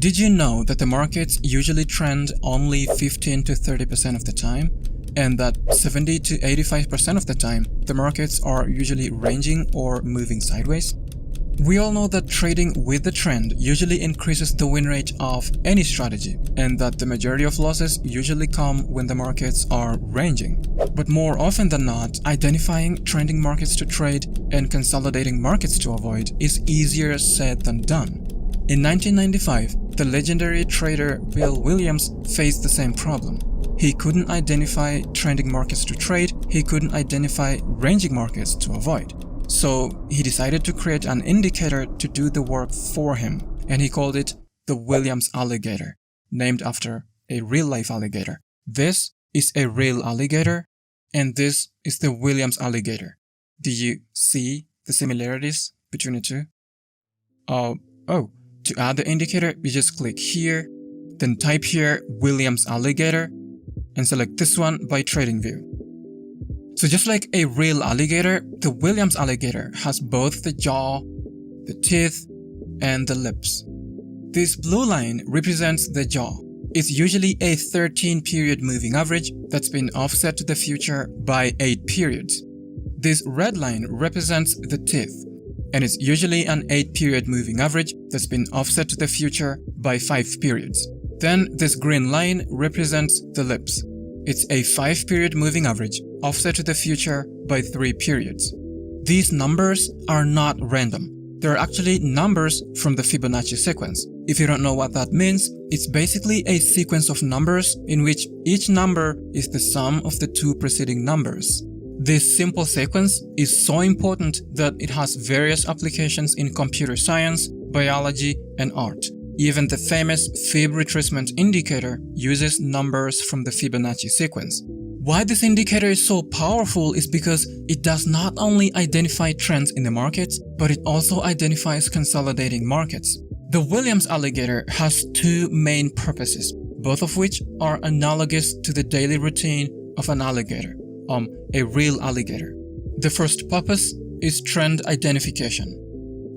Did you know that the markets usually trend only 15 to 30% of the time? And that 70 to 85% of the time, the markets are usually ranging or moving sideways? We all know that trading with the trend usually increases the win rate of any strategy, and that the majority of losses usually come when the markets are ranging. But more often than not, identifying trending markets to trade and consolidating markets to avoid is easier said than done. In 1995, the legendary trader Bill Williams faced the same problem. He couldn't identify trending markets to trade, he couldn't identify ranging markets to avoid. So he decided to create an indicator to do the work for him, and he called it the Williams Alligator, named after a real-life alligator. This is a real alligator, and this is the Williams Alligator. Do you see the similarities between the two? To add the indicator, you just click here, then type here Williams Alligator, and select this one by TradingView. So just like a real alligator, the Williams Alligator has both the jaw, the teeth, and the lips. This blue line represents the jaw. It's usually a 13-period moving average that's been offset to the future by 8 periods. This red line represents the teeth, and it's usually an 8-period moving average that's been offset to the future by 5 periods. Then this green line represents the lips. It's a 5-period moving average offset to the future by 3 periods. These numbers are not random. They're actually numbers from the Fibonacci sequence. If you don't know what that means, it's basically a sequence of numbers in which each number is the sum of the 2 preceding numbers. This simple sequence is so important that it has various applications in computer science, biology, and art. Even the famous Fib retracement indicator uses numbers from the Fibonacci sequence. Why this indicator is so powerful is because it does not only identify trends in the markets, but it also identifies consolidating markets. The Williams Alligator has 2 main purposes, both of which are analogous to the daily routine of an alligator, a real alligator. The first purpose is trend identification.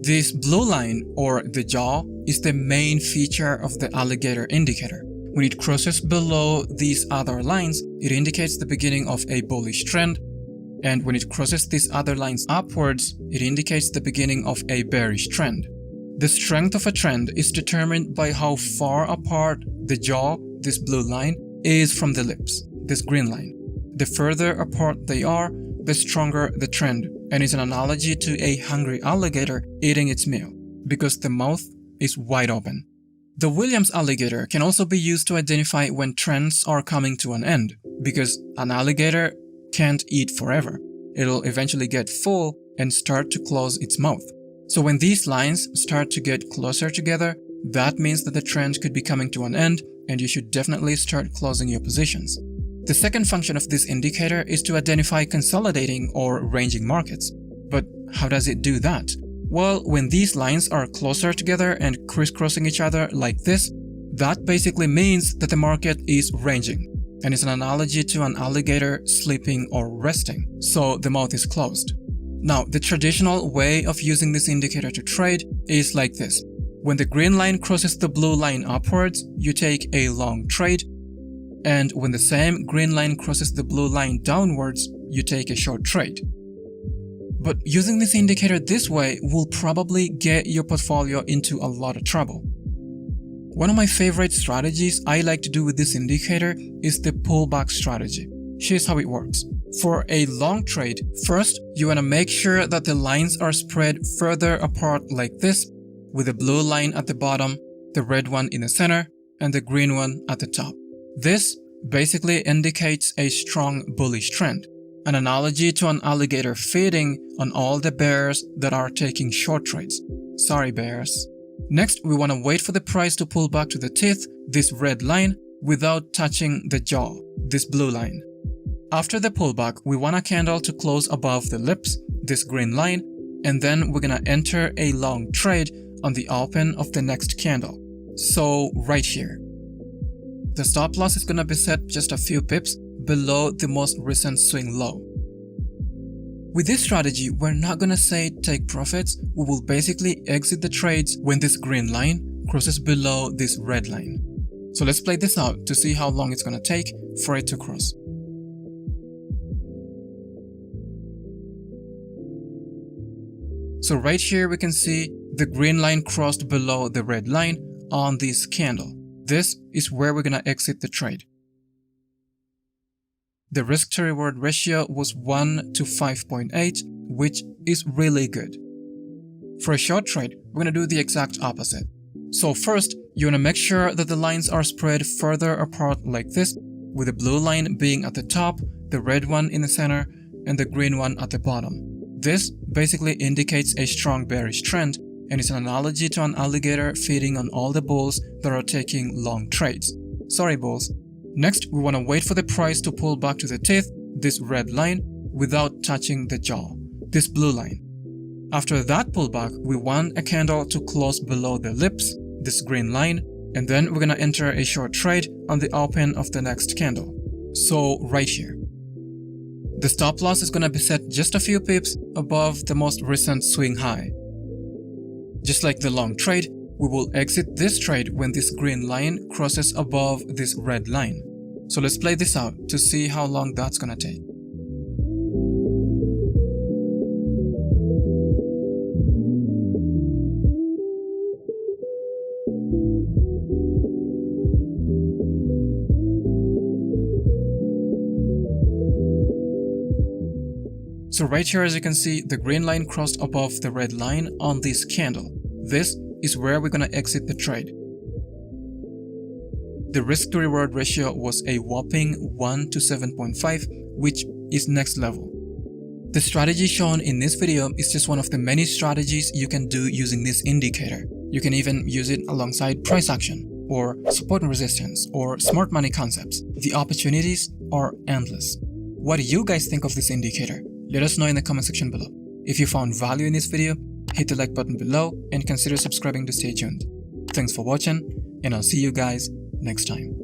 This blue line, or the jaw, is the main feature of the alligator indicator. When it crosses below these other lines, it indicates the beginning of a bullish trend, and when it crosses these other lines upwards, it indicates the beginning of a bearish trend. The strength of a trend is determined by how far apart the jaw, this blue line, is from the lips, this green line. The further apart they are, the stronger the trend, and is an analogy to a hungry alligator eating its meal, because the mouth is wide open. The Williams Alligator can also be used to identify when trends are coming to an end, because an alligator can't eat forever. It'll eventually get full and start to close its mouth. So when these lines start to get closer together, that means that the trend could be coming to an end, and you should definitely start closing your positions. The second function of this indicator is to identify consolidating or ranging markets. But how does it do that? Well, when these lines are closer together and crisscrossing each other like this, that basically means that the market is ranging, and it's an analogy to an alligator sleeping or resting, so the mouth is closed. Now, the traditional way of using this indicator to trade is like this. When the green line crosses the blue line upwards, you take a long trade, and when the same green line crosses the blue line downwards, you take a short trade. But using this indicator this way will probably get your portfolio into a lot of trouble. One of my favorite strategies I like to do with this indicator is the pullback strategy. Here's how it works. For a long trade, first you want to make sure that the lines are spread further apart like this, with the blue line at the bottom, the red one in the center, and the green one at the top. This basically indicates a strong bullish trend, an analogy to an alligator feeding on all the bears that are taking short trades. Sorry, bears. Next, we want to wait for the price to pull back to the teeth, this red line, without touching the jaw, this blue line. After the pullback, we want a candle to close above the lips, this green line, and then we're gonna enter a long trade on the open of the next candle. So right here. The stop loss is gonna be set just a few pips below the most recent swing low. With this strategy, we're not gonna say take profits, we will basically exit the trades when this green line crosses below this red line. So let's play this out to see how long it's gonna take for it to cross. So right here we can see the green line crossed below the red line on this candle. This is where we're gonna exit the trade. The risk to reward ratio was 1 to 5.8, which is really good. For a short trade, we're gonna do the exact opposite. So first, you wanna make sure that the lines are spread further apart like this, with the blue line being at the top, the red one in the center, and the green one at the bottom. This basically indicates a strong bearish trend, and it's an analogy to an alligator feeding on all the bulls that are taking long trades. Sorry, bulls. Next, we want to wait for the price to pull back to the teeth, this red line, without touching the jaw, this blue line. After that pullback, we want a candle to close below the lips, this green line, and then we're gonna enter a short trade on the open of the next candle. So right here. The stop loss is gonna be set just a few pips above the most recent swing high. Just like the long trade, we will exit this trade when this green line crosses above this red line. So let's play this out to see how long that's gonna take. So right here, as you can see, the green line crossed above the red line on this candle. This is where we're gonna exit the trade. The risk to reward ratio was a whopping 1 to 7.5, which is next level. The strategy shown in this video is just one of the many strategies you can do using this indicator. You can even use it alongside price action, or support and resistance, or smart money concepts. The opportunities are endless. What do you guys think of this indicator? Let us know in the comment section below. If you found value in this video, hit the like button below and consider subscribing to stay tuned. Thanks for watching, and I'll see you guys next time.